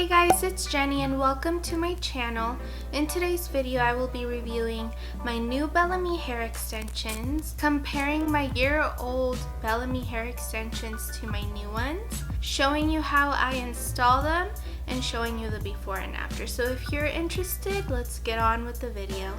Hey guys, it's Jenny and welcome to my channel. In today's video, I will be reviewing my new Bellami hair extensions, comparing my year-old Bellami hair extensions to my new ones, showing you how I install them, and showing you the before and after. So if you're interested, let's get on with the video.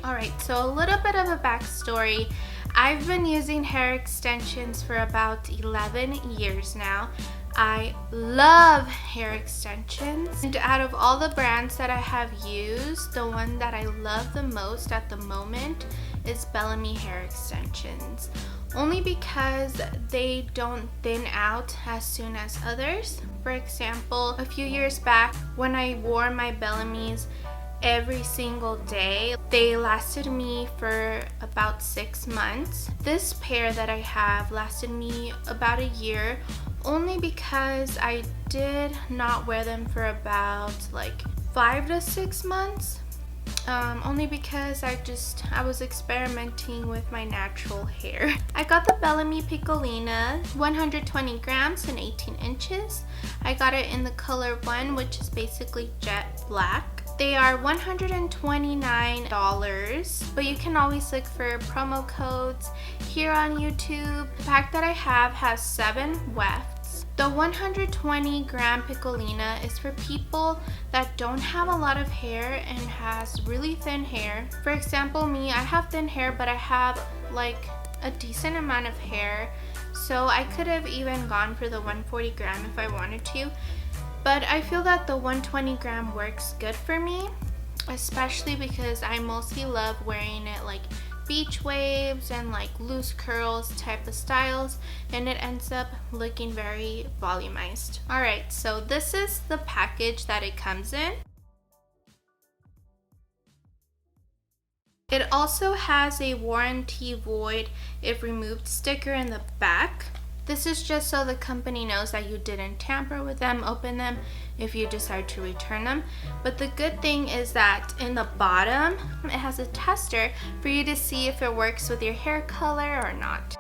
Alright, so a little bit of a backstory. I've been using hair extensions for about 11 years now. I love hair extensions, and out of all the brands that I have used, the one that I love the most at the moment is Bellami hair extensions. Only because they don't thin out as soon as others. For example, a few years back when I wore my Bellamis every single day, they lasted me for about 6 months. This pair that I have lasted me about a year, only because I did not wear them for about like 5 to 6 months. Only because I was experimenting with my natural hair. I got the Bellami Piccolina, 120 grams and 18 inches. I got it in the color 1, which is basically jet black. They are $129, but you can always look for promo codes here on YouTube. The pack that I have has 7 wefts. The 120 gram Piccolina is for people that don't have a lot of hair and has really thin hair. For example, me, I have thin hair, but I have like a decent amount of hair. So I could have even gone for the 140 gram if I wanted to. But I feel that the 120 gram works good for me, especially because I mostly love wearing it like beach waves and like loose curls type of styles, and it ends up looking very volumized. Alright, so this is the package that it comes in. It also has a warranty void if removed sticker in the back. This is just so the company knows that you didn't tamper with them, open them if you decide to return them. But the good thing is that in the bottom, it has a tester for you to see if it works with your hair color or not.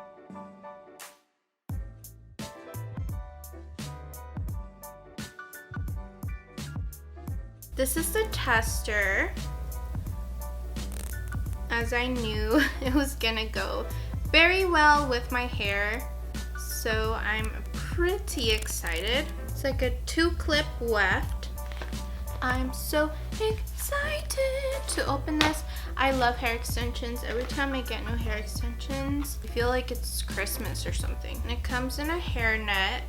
This is the tester. As I knew it was gonna go very well with my hair, so I'm pretty excited. It's like a 2-clip weft. I'm so excited to open this. I love hair extensions. Every time I get new hair extensions, I feel like it's Christmas or something. And it comes in a hairnet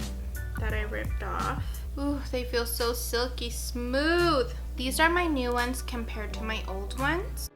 that I ripped off. Ooh, they feel so silky smooth. These are my new ones compared to my old ones.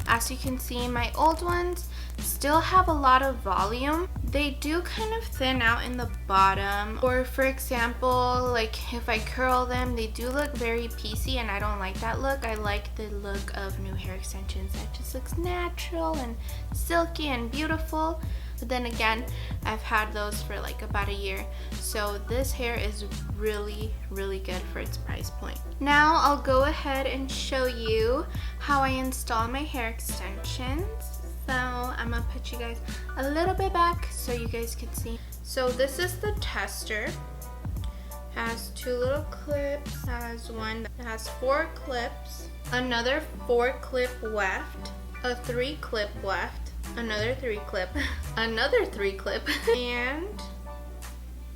As you can see, my old ones still have a lot of volume. They do kind of thin out in the bottom, or for example, like if I curl them, they do look very piecey, and I don't like that look. I like the look of new hair extensions that just looks natural and silky and beautiful. But then again, I've had those for like about a year, so this hair is really good for its price point. Now I'll go ahead and show you how I install my hair extensions. So I'm gonna put you guys a little bit back so you guys can see. So this is the tester. Has 2 little clips, has one that has 4 clips, another 4-clip weft, a 3-clip weft, another 3-clip, another 3-clip, and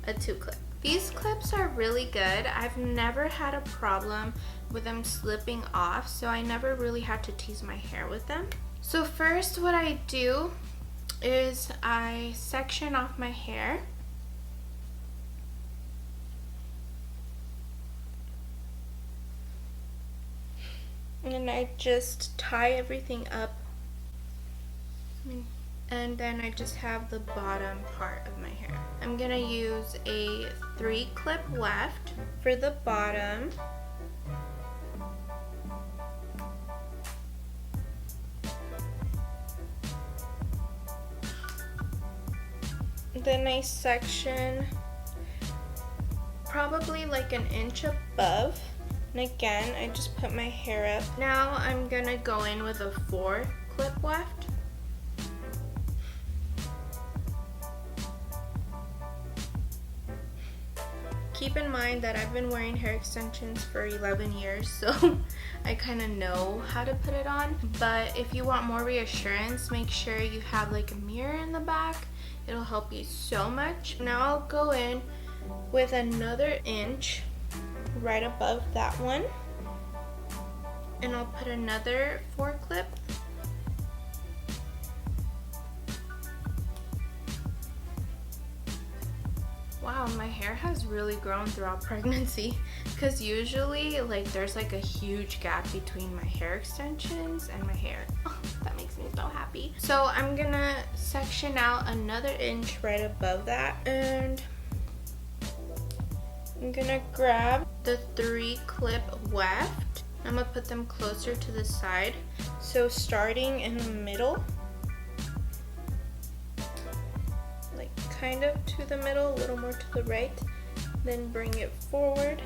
a 2-clip. These clips are really good. I've never had a problem with them slipping off, so I never really had to tease my hair with them. So first what I do is I section off my hair. And I just tie everything up. And then I just have the bottom part of my hair. I'm gonna use a 3-clip weft for the bottom. Then I section probably like an inch above. And again, I just put my hair up. Now I'm gonna go in with a 4 clip weft. Keep in mind that I've been wearing hair extensions for 11 years, so I kind of know how to put it on. But if you want more reassurance, make sure you have like a mirror in the back. It'll help you so much. Now I'll go in with another inch right above that one, and I'll put another 4 clip. Wow, my hair has really grown throughout pregnancy, because usually like there's like a huge gap between my hair extensions and my hair. Oh, that makes me so happy. So I'm gonna section out another inch right above that, and I'm gonna grab the 3 clip weft. I'm gonna put them closer to the side. So starting in the middle, kind of to the middle, a little more to the right, then bring it forward.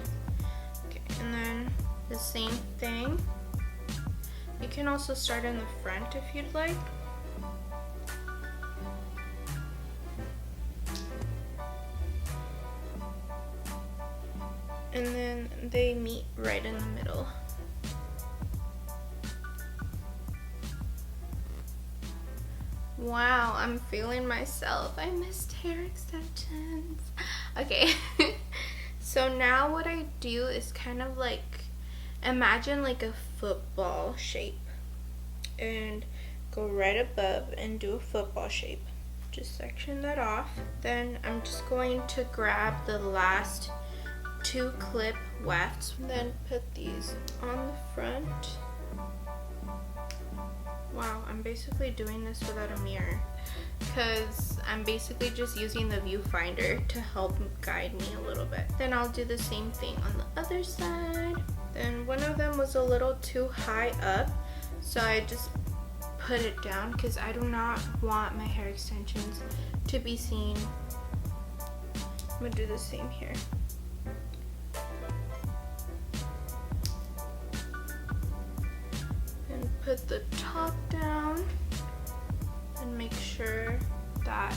Okay, and then the same thing. You can also start in the front if you'd like. And then they meet right in the middle. Wow, I'm feeling myself. I missed hair extensions. Okay, so now what I do is kind of like, imagine like a football shape, and go right above and do a football shape. Just section that off. Then I'm just going to grab the last 2 clip wefts, then put these on the front. Wow, I'm basically doing this without a mirror, because I'm basically just using the viewfinder to help guide me a little bit. Then I'll do the same thing on the other side. Then one of them was a little too high up, so I just put it down because I do not want my hair extensions to be seen. I'm gonna do the same here. Put the top down and make sure that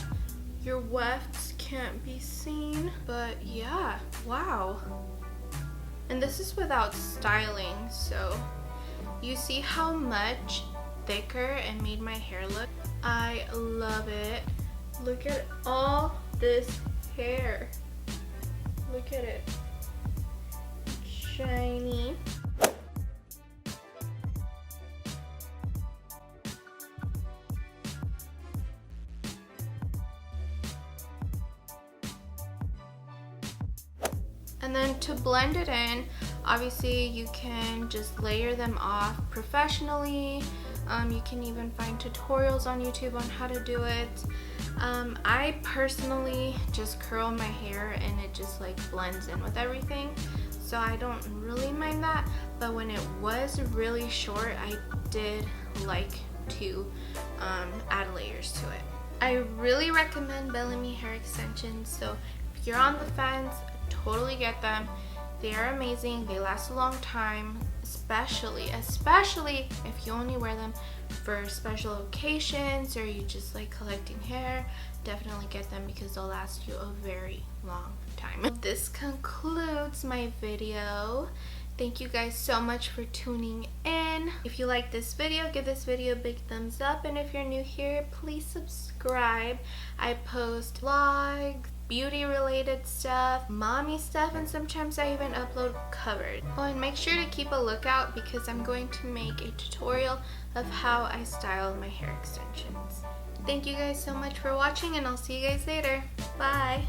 your wefts can't be seen. But yeah, wow. And this is without styling, so you see how much thicker it made my hair look. I love it. Look at all this hair. Look at it. Shiny. And then to blend it in, obviously you can just layer them off professionally. You can even find tutorials on YouTube on how to do it. I personally just curl my hair and it just like blends in with everything, so I don't really mind that. But when it was really short, I did like to add layers to it. I really recommend Bellami hair extensions, so if you're on the fence, totally get them. They are amazing. They last a long time, especially if you only wear them for special occasions or you just like collecting hair. Definitely get them because they'll last you a very long time. This concludes my video. Thank you guys so much for tuning in. If you like this video, give this video a big thumbs up, and if you're new here, please subscribe. I post vlogs, beauty related stuff, mommy stuff, and sometimes I even upload covers. Oh, and make sure to keep a lookout because I'm going to make a tutorial of how I style my hair extensions. Thank you guys so much for watching, and I'll see you guys later. Bye!